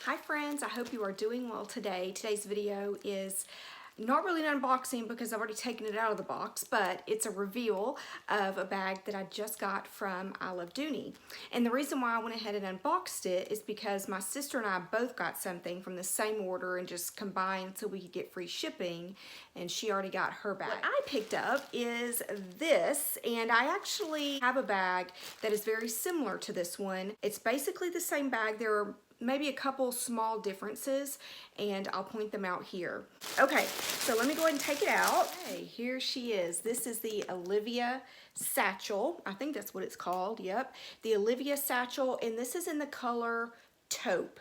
Hi friends, I hope you are doing well today. Today's video is not really an unboxing because I've already taken it out of the box, but it's a reveal of a bag that I just got from I Love Dooney. And the reason why I went ahead and unboxed it is because my sister and I both got something from the same order and just combined so we could get free shipping, and she already got her bag. What I picked up is this, and I actually have a bag that is very similar to this one. It's basically the same bag. There are maybe a couple small differences, and I'll point them out here. Okay, so let me go ahead and take it out. Okay, here she is. This is the Olivia Satchel. I think that's what it's called, yep. The Olivia Satchel, and this is in the color taupe.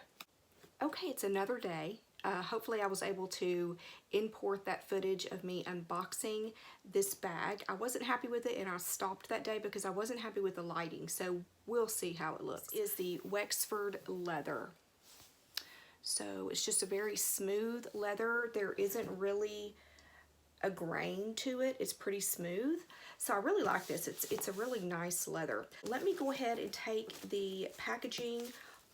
Okay, it's another day. Hopefully I was able to import that footage of me unboxing this bag. I wasn't happy with it and I stopped that day because I wasn't happy with the lighting, so we'll see how it looks. This is the Wexford leather. So it's just a very smooth leather. There isn't really a grain to it. It's pretty smooth. So I really like this. It's a really nice leather. Let me go ahead and take the packaging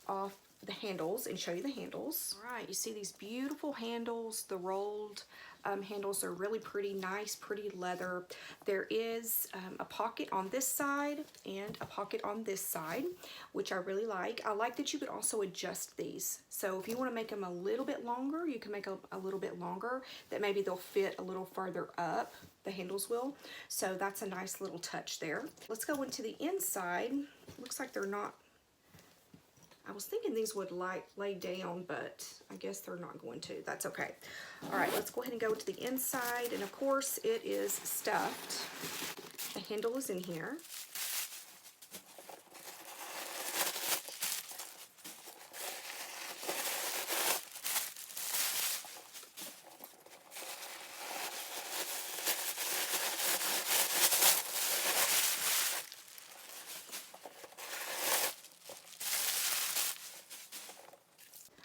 off the handles and show you the handles. All right, you see these beautiful handles. The rolled handles are really pretty, nice, pretty leather. There is a pocket on this side and a pocket on this side, which I really like. I like that you could also adjust these. So if you want to make them a little bit longer, you can make them a little bit longer, that maybe they'll fit a little farther up, the handles will. So that's a nice little touch there. Let's go into the inside. Looks like they're not, I was thinking these would lay down, but I guess they're not going to. That's okay. All right, let's go ahead and go to the inside. And of course, it is stuffed. The handle is in here.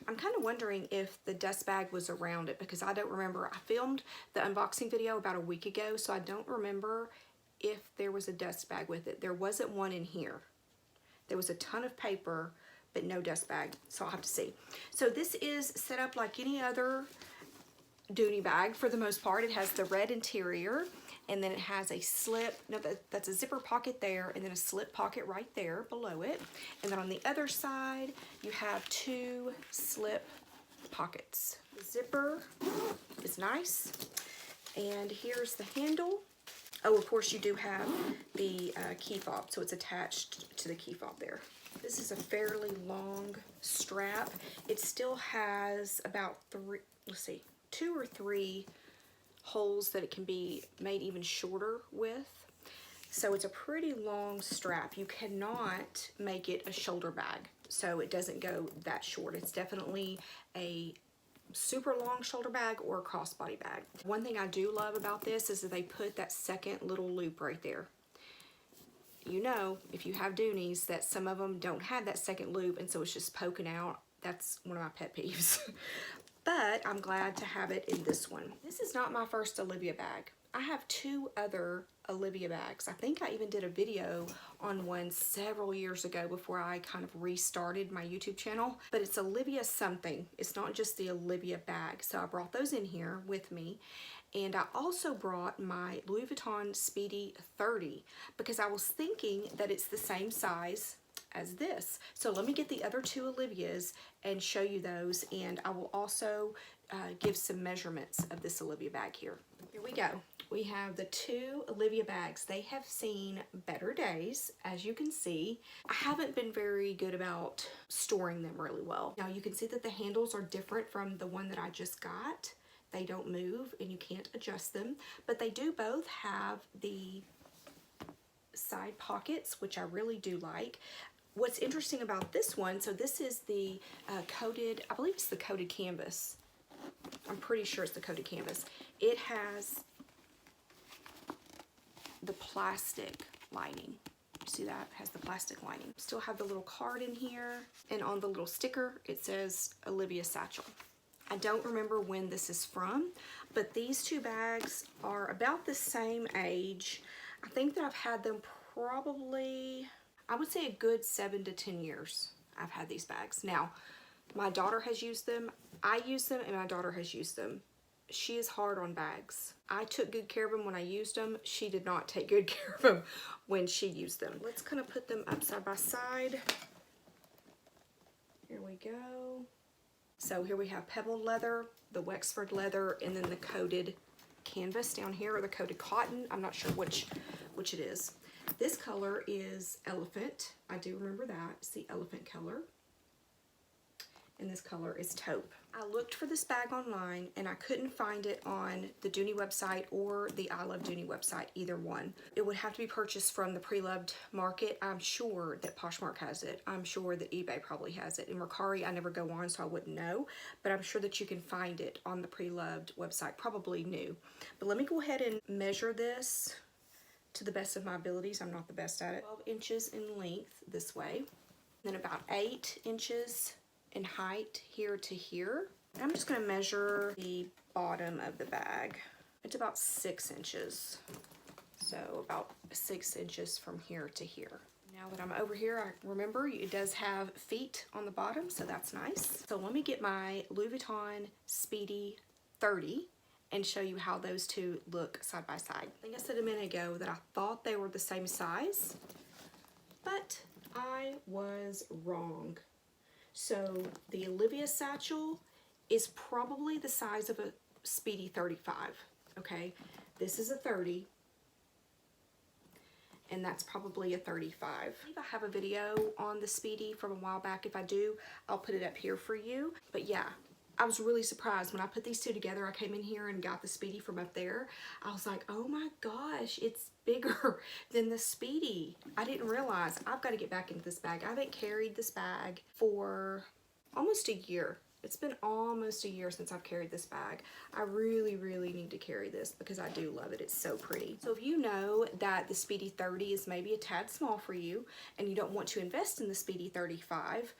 I'm kind of wondering if the dust bag was around it because I don't remember. I filmed the unboxing video about a week ago, so I don't remember if there was a dust bag with it. There wasn't one in here. There was a ton of paper, but no dust bag, so I'll have to see. So this is set up like any other Dooney bag for the most part. It has the red interior, and then it has a slip, no, that's a zipper pocket there, and then a slip pocket right there below it. And then on the other side, you have two slip pockets. The zipper is nice. And here's the handle. Oh, of course you do have the key fob, so it's attached to the key fob there. This is a fairly long strap. It still has about two or three holes that it can be made even shorter with. So it's a pretty long strap. You cannot make it a shoulder bag, so it doesn't go that short. It's definitely a super long shoulder bag or a crossbody bag. One thing I do love about this is that they put that second little loop right there. You know, if you have Dooneys, that some of them don't have that second loop, and so it's just poking out. That's one of my pet peeves. But I'm glad to have it in this one. This is not my first Olivia bag. I have two other Olivia bags. I think I even did a video on one several years ago before I kind of restarted my YouTube channel. But it's Olivia something. It's not just the Olivia bag. So I brought those in here with me. And I also brought my Louis Vuitton Speedy 30 because I was thinking that it's the same size as this. So let me get the other two Olivias and show you those, and I will also give some measurements of this Olivia bag here. Here we go. We have the two Olivia bags. They have seen better days, as you can see. I haven't been very good about storing them really well. Now you can see that the handles are different from the one that I just got. They don't move and you can't adjust them, but they do both have the side pockets, which I really do like. What's interesting about this one, so this is the coated, I believe it's the coated canvas. I'm pretty sure it's the coated canvas. It has the plastic lining. You see that? It has the plastic lining. Still have the little card in here, and on the little sticker, it says Olivia Satchel. I don't remember when this is from, but these two bags are about the same age. I think that I've had them probably, I would say a good 7 to 10 years I've had these bags. Now, My daughter has used them. I use them and my daughter has used them. She is hard on bags. I took good care of them when I used them. She did not take good care of them when she used them. Let's kind of put them up side by side. Here we go. So here we have pebbled leather, the Wexford leather, and then the coated canvas down here, or the coated cotton. I'm not sure which it is. This color is elephant. I do remember that. It's the elephant color. And this color is taupe. I looked for this bag online and I couldn't find it on the Dooney website or the I Love Dooney website, either one. It would have to be purchased from the pre-loved market. I'm sure that Poshmark has it. I'm sure that eBay probably has it. In Mercari, I never go on, so I wouldn't know, but I'm sure that you can find it on the pre-loved website, probably new. But let me go ahead and measure this to the best of my abilities. I'm not the best at it. 12 inches in length this way, then about 8 inches in height here to here. And I'm just going to measure the bottom of the bag. It's about 6 inches. So about 6 inches from here to here. Now that I'm over here, I remember it does have feet on the bottom, so that's nice. So let me get my Louis Vuitton Speedy 30 and show you how those two look side by side. I think I said a minute ago that I thought they were the same size, but I was wrong. So the Olivia Satchel is probably the size of a Speedy 35, okay? This is a 30, and that's probably a 35. I believe I have a video on the Speedy from a while back. If I do, I'll put it up here for you. But yeah, I was really surprised when I put these two together. I came in here and got the Speedy from up there. I was like, oh my gosh, it's bigger than the Speedy. I didn't realize. I've got to get back into this bag. I haven't carried this bag for almost a year. It's been almost a year since I've carried this bag. I really, really need to carry this because I do love it. It's so pretty. So if you know that the Speedy 30 is maybe a tad small for you and you don't want to invest in the Speedy 35,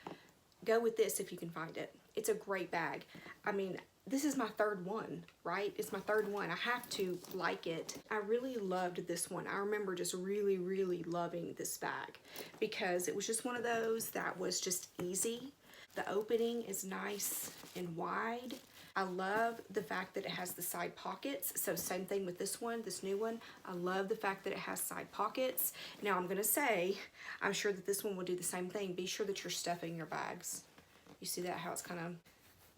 go with this if you can find it. It's a great bag. I mean, this is my third one, right? It's my third one. I have to like it. I really loved this one. I remember just really, really loving this bag because it was just one of those that was just easy. The opening is nice and wide. I love the fact that it has the side pockets. So same thing with this one, this new one. I love the fact that it has side pockets. Now I'm gonna say, I'm sure that this one will do the same thing. Be sure that you're stuffing your bags. You see that, how it's kind of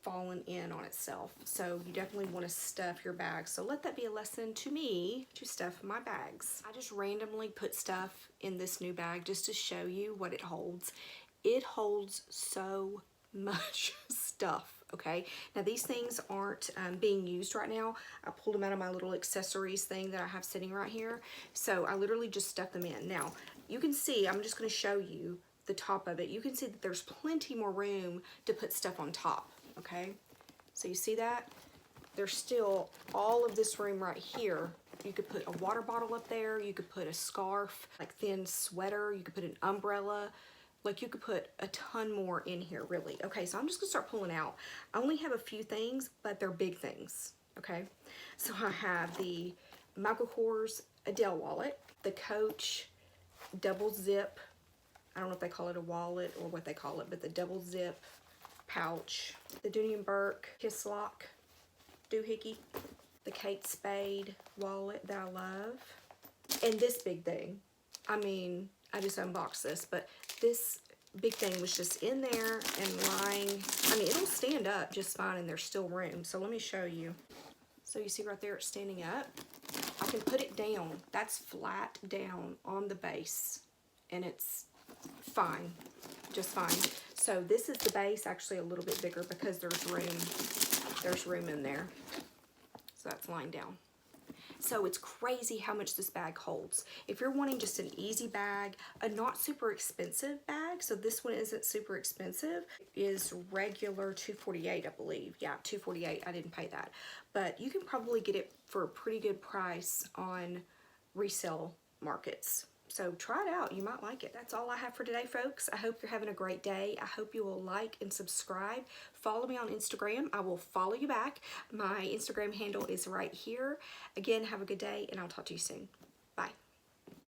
fallen in on itself. So you definitely want to stuff your bags. So let that be a lesson to me to stuff my bags. I just randomly put stuff in this new bag just to show you what it holds. It holds so much stuff, okay? Now these things aren't being used right now. I pulled them out of my little accessories thing that I have sitting right here. So I literally just stuffed them in. Now you can see, I'm just going to show you the top of it. You can see that there's plenty more room to put stuff on top, okay? So you see that? There's still all of this room right here. You could put a water bottle up there. You could put a scarf, like thin sweater. You could put an umbrella. Like you could put a ton more in here, really. Okay, so I'm just gonna start pulling out. I only have a few things, but they're big things, okay? So I have the Michael Kors Adele wallet, the Coach double zip, I don't know if they call it a wallet or what they call it, but the double zip pouch, the Dooney Bourke Kiss Lock doohickey, the Kate Spade wallet that I love, and this big thing. I mean, I just unboxed this, but this big thing was just in there and lying. I mean, it'll stand up just fine and there's still room. So let me show you. So you see right there, it's standing up. I can put it down. That's flat down on the base and it's fine, just fine. So this is the base, actually a little bit bigger because there's room in there. So that's lying down. So it's crazy how much this bag holds. If you're wanting just an easy bag, a not super expensive bag, so this one isn't super expensive, is regular $248, I believe. Yeah, $248, I didn't pay that. But you can probably get it for a pretty good price on resale markets. So try it out, you might like it. That's all I have for today, folks. I hope you're having a great day. I hope you will like and subscribe. Follow me on Instagram. I will follow you back. My Instagram handle is right here. Again, have a good day and I'll talk to you soon. Bye.